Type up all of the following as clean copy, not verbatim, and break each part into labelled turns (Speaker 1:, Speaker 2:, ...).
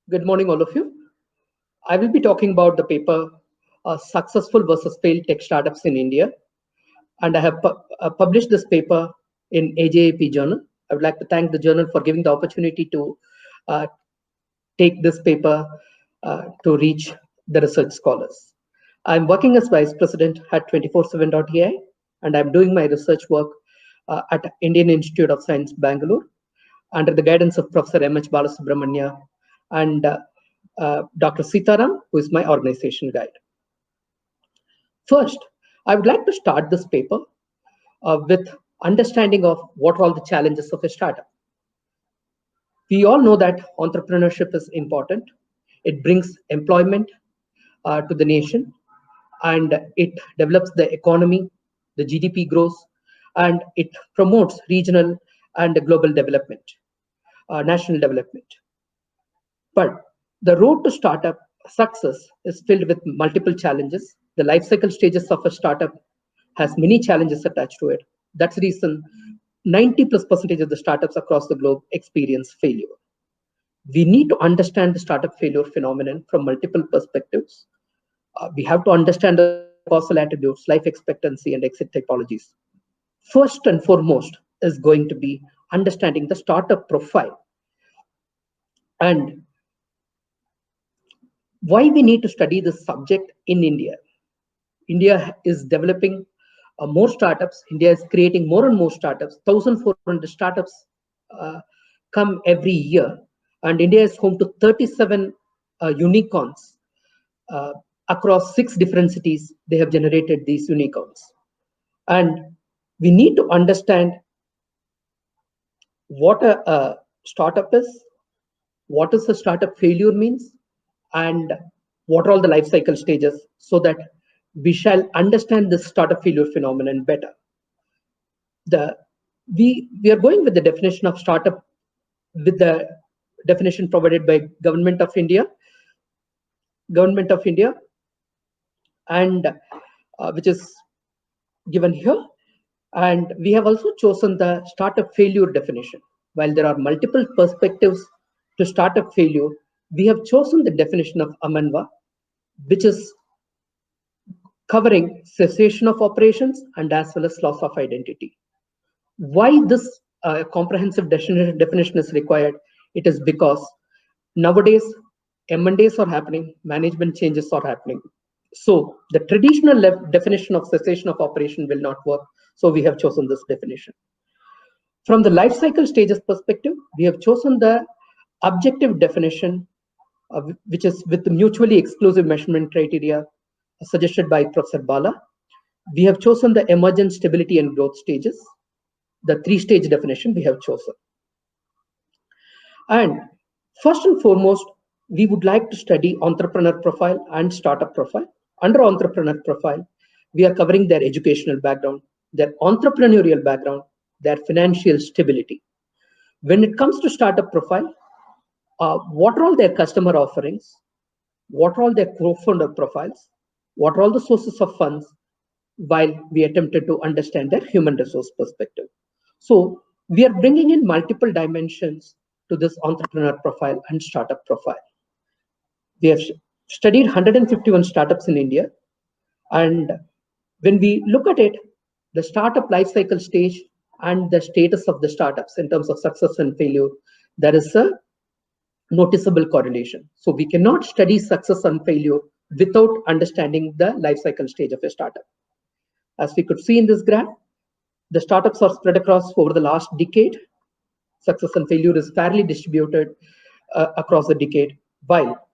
Speaker 1: Good morning, all of you. I will be talking about the paper Successful versus Failed Tech Startups in India. And I have published this paper in AJIP journal. I would like to thank the journal for giving the opportunity to uh, take this paper to reach the research scholars. I'm working as Vice President at 24/7.ai, and I'm doing my research work at Indian Institute of Science, Bangalore, under the guidance of Professor Bala Subrahmanya and Dr. Sitaram, who is my organization guide. First, I would like to start this paper with understanding of what are all the challenges of a startup. We all know that entrepreneurship is important. It brings employment to the nation, and it develops the economy, the GDP grows, and it promotes regional and global development, national development. But the road to startup success is filled with multiple challenges. The life cycle stages of a startup has many challenges attached to it. That's the reason 90+% of the startups across the globe experience failure. We need to understand the startup failure phenomenon from multiple perspectives. We have to understand the causal attributes, life expectancy, and exit typologies. First and foremost is going to be understanding the startup profile and why we need to study this subject in India. India is developing more startups. India is creating more and more startups. 1,400 startups come every year, and India is home to 37 unicorns across 6 different cities. They have generated these unicorns, and we need to understand what a startup is, what is a startup failure means, and what are all the life cycle stages, so that we shall understand this startup failure phenomenon better. We are going with the definition of startup with the definition provided by Government of India, and which is given here. And we have also chosen the startup failure definition. While there are multiple perspectives to startup failure, we have chosen the definition of Amanva, which is covering cessation of operations and as well as loss of identity. Why this comprehensive definition is required? It is because nowadays M&As are happening, management changes are happening. So the traditional definition of cessation of operation will not work. So we have chosen this definition. From the life cycle stages perspective, we have chosen the objective definition, which is with the mutually exclusive measurement criteria suggested by Professor Bala. We have chosen the emergent, stability, and growth stages, the 3-stage definition we have chosen. And first and foremost, we would like to study entrepreneur profile and startup profile. Under entrepreneur profile, we are covering their educational background, their entrepreneurial background, their financial stability. When it comes to startup profile, what are all their customer offerings? What are all their co-founder profiles? What are all the sources of funds? While we attempted to understand their human resource perspective. So we are bringing in multiple dimensions to this entrepreneur profile and startup profile. We have studied 151 startups in India. And when we look at it, the startup life cycle stage and the status of the startups in terms of success and failure, there is a noticeable correlation. So we cannot study success and failure without understanding the life cycle stage of a startup. As we could see in this graph, the startups are spread across over the last decade. Success and failure is fairly distributed across the decade, while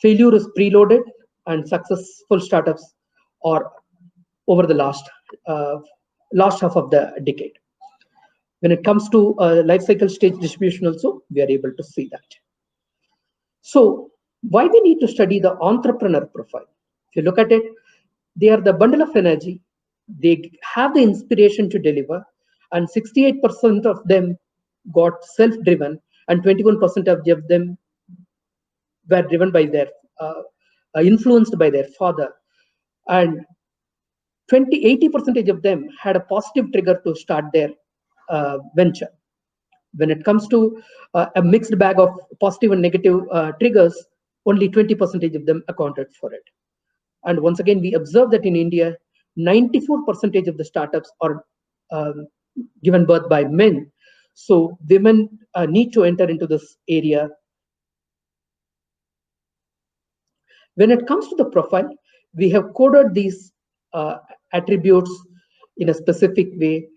Speaker 1: failure is preloaded and successful startups are over the last half of the decade. When it comes to life cycle stage distribution also, we are able to see that. So why we need to study the entrepreneur profile? If you look at it, they are the bundle of energy. They have the inspiration to deliver, and 68% of them got self-driven, and 21% of them were driven by their influenced by their father, and 80% of them had a positive trigger to start their venture. When it comes to a mixed bag of positive and negative triggers, only 20% of them accounted for it. And once again, we observe that in India, 94% of the startups are um, given birth by men. So women need to enter into this area. When it comes to the profile, we have coded these attributes in a specific way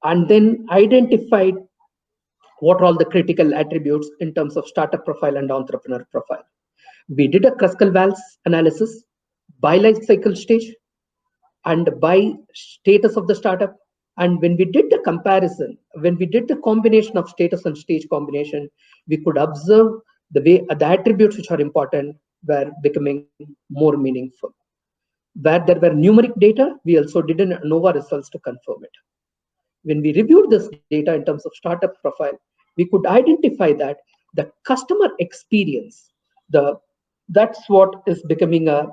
Speaker 1: and then identified what are all the critical attributes in terms of startup profile and entrepreneur profile. We did a Kruskal-Waltz analysis by life cycle stage and by status of the startup. And when we did the comparison, when we did the combination of status and stage combination, we could observe the way the attributes which are important were becoming more meaningful. Where there were numeric data, we also did an ANOVA results to confirm it. When we reviewed this data in terms of startup profile, we could identify that the customer experience, that's what is becoming a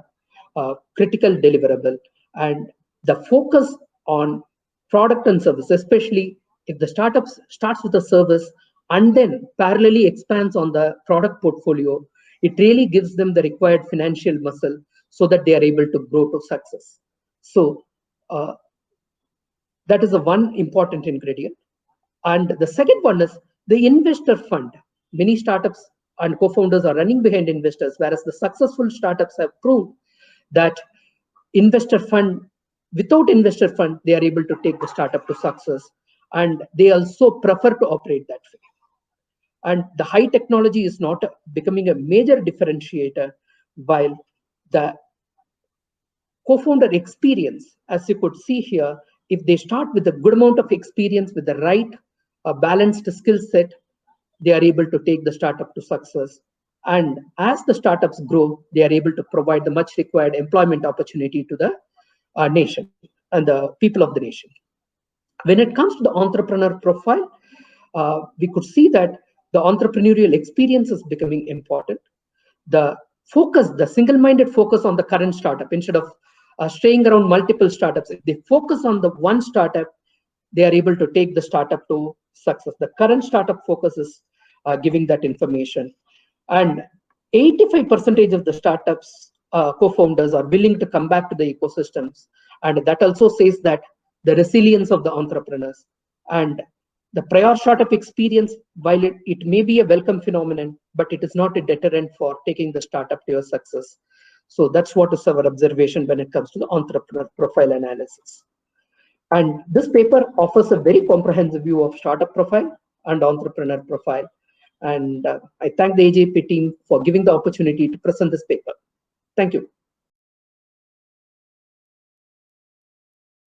Speaker 1: critical deliverable, and the focus on product and service, especially if the startup starts with a service and then parallelly expands on the product portfolio, it really gives them the required financial muscle so that they are able to grow to success. So that is the one important ingredient. And the second one is the investor fund. Many startups and co-founders are running behind investors, whereas the successful startups have proved that investor fund, without investor fund, they are able to take the startup to success. And they also prefer to operate that way. And the high technology is not becoming a major differentiator, while the co-founder experience, as you could see here, if they start with a good amount of experience with the right balanced skill set, they are able to take the startup to success. And as the startups grow, they are able to provide the much required employment opportunity to the nation and the people of the nation. When it comes to the entrepreneur profile, we could see that the entrepreneurial experience is becoming important. The focus, the single-minded focus on the current startup instead of straying around multiple startups. If they focus on the one startup, they are able to take the startup to success. The current startup focus is giving that information. And 85% of the startups co-founders are willing to come back to the ecosystems. And that also says that the resilience of the entrepreneurs and the prior startup experience, while it may be a welcome phenomenon, but it is not a deterrent for taking the startup to your success. So that's what is our observation when it comes to the entrepreneur profile analysis. And this paper offers a very comprehensive view of startup profile and entrepreneur profile. And I thank the AJIP team for giving the opportunity to present this paper. Thank you.